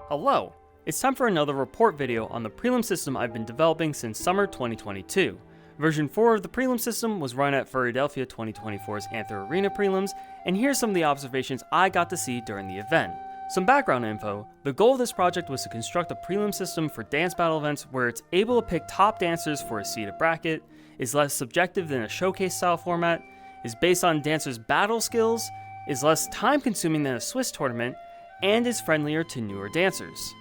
Hello! It's time for another report video on the prelim system I've been developing since summer 2022. Version 4 of the prelim system was run at Furrydelphia 2024's Anthro Arena prelims, and here's some of the observations I got to see during the event. Some background info: the goal of this project was to construct a prelim system for dance battle events where it's able to pick top dancers for a seeded bracket, is less subjective than a showcase style format, is based on dancers' battle skills, is less time consuming than a Swiss tournament, and is friendlier to newer dancers.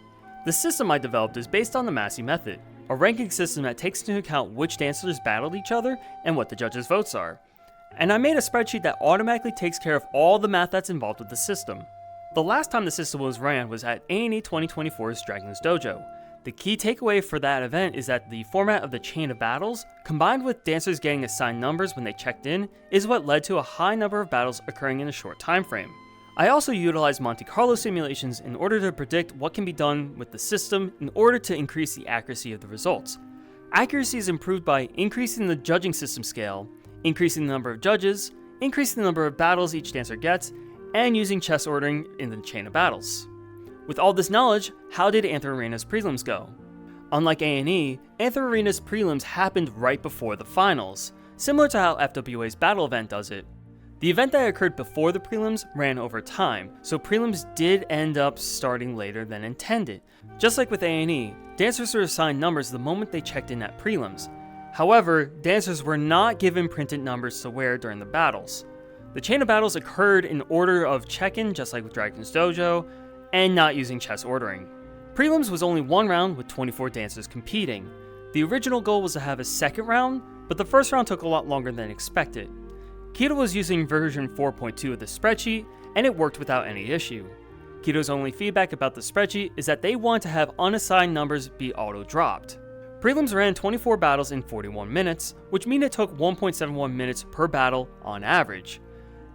The system I developed is based on the Massey method, a ranking system that takes into account which dancers battled each other and what the judges' votes are. And I made a spreadsheet that automatically takes care of all the math that's involved with the system. The last time the system was ran was at A&E 2024's Dragon's Dojo. The key takeaway for that event is that the format of the chain of battles, combined with dancers getting assigned numbers when they checked in, is what led to a high number of battles occurring in a short time frame. I also utilized Monte Carlo simulations in order to predict what can be done with the system in order to increase the accuracy of the results. Accuracy is improved by increasing the judging system scale, increasing the number of judges, increasing the number of battles each dancer gets, and using chess ordering in the chain of battles. With all this knowledge, how did Anthro Arena's prelims go? Unlike A&E, Anthro Arena's prelims happened right before the finals, similar to how FWA's battle event does it. The event that occurred before the prelims ran over time, so prelims did end up starting later than intended. Just like with A&E, dancers were assigned numbers the moment they checked in at prelims. However, dancers were not given printed numbers to wear during the battles. The chain of battles occurred in order of check-in, just like with Dragon's Dojo, and not using chess ordering. Prelims was only one round with 24 dancers competing. The original goal was to have a second round, but the first round took a lot longer than expected. Keto was using version 4.2 of the spreadsheet, and it worked without any issue. Keto's only feedback about the spreadsheet is that they want to have unassigned numbers be auto-dropped. Prelims ran 24 battles in 41 minutes, which means it took 1.71 minutes per battle on average.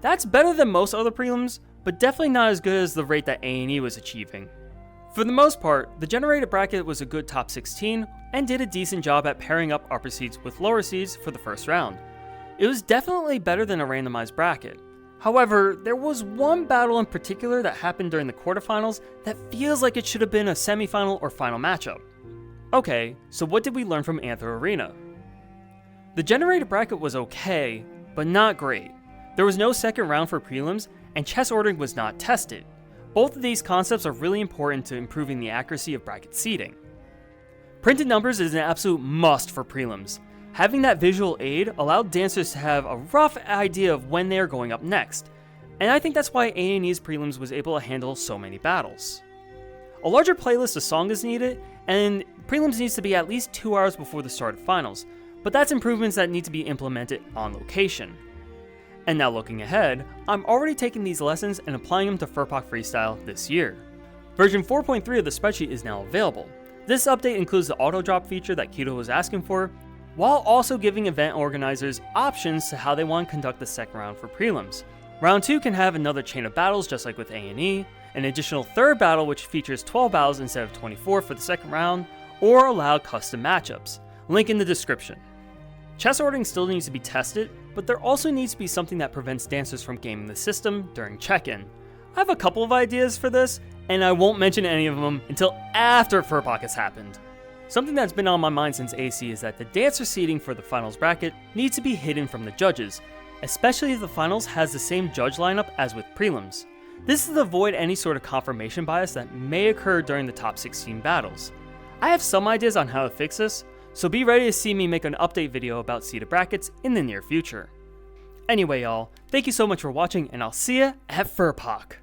That's better than most other prelims, but definitely not as good as the rate that A&E was achieving. For the most part, the generated bracket was a good top 16 and did a decent job at pairing up upper seeds with lower seeds for the first round. It was definitely better than a randomized bracket. However, there was one battle in particular that happened during the quarterfinals that feels like it should have been a semifinal or final matchup. Okay, so what did we learn from Anthro Arena? The generated bracket was okay, but not great. There was no second round for prelims, and chess ordering was not tested. Both of these concepts are really important to improving the accuracy of bracket seeding. Printed numbers is an absolute must for prelims. Having that visual aid allowed dancers to have a rough idea of when they are going up next, and I think that's why A&E's prelims was able to handle so many battles. A larger playlist of songs is needed, and prelims needs to be at least 2 hours before the start of finals, but that's improvements that need to be implemented on location. And now looking ahead, I'm already taking these lessons and applying them to Furpoc Freestyle this year. Version 4.3 of the spreadsheet is now available. This update includes the auto drop feature that Keto was asking for, while also giving event organizers options to how they want to conduct the second round for prelims. Round 2 can have another chain of battles just like with A&E, an additional third battle which features 12 battles instead of 24 for the second round, or allow custom matchups. Link in the description. Chess ordering still needs to be tested, but there also needs to be something that prevents dancers from gaming the system during check-in. I have a couple of ideas for this, and I won't mention any of them until after Furpoc has happened. Something that's been on my mind since AC is that the dancer seeding for the finals bracket needs to be hidden from the judges, especially if the finals has the same judge lineup as with prelims. This is to avoid any sort of confirmation bias that may occur during the top 16 battles. I have some ideas on how to fix this, so be ready to see me make an update video about seeded brackets in the near future. Anyway y'all, thank you so much for watching, and I'll see ya at Furpoc!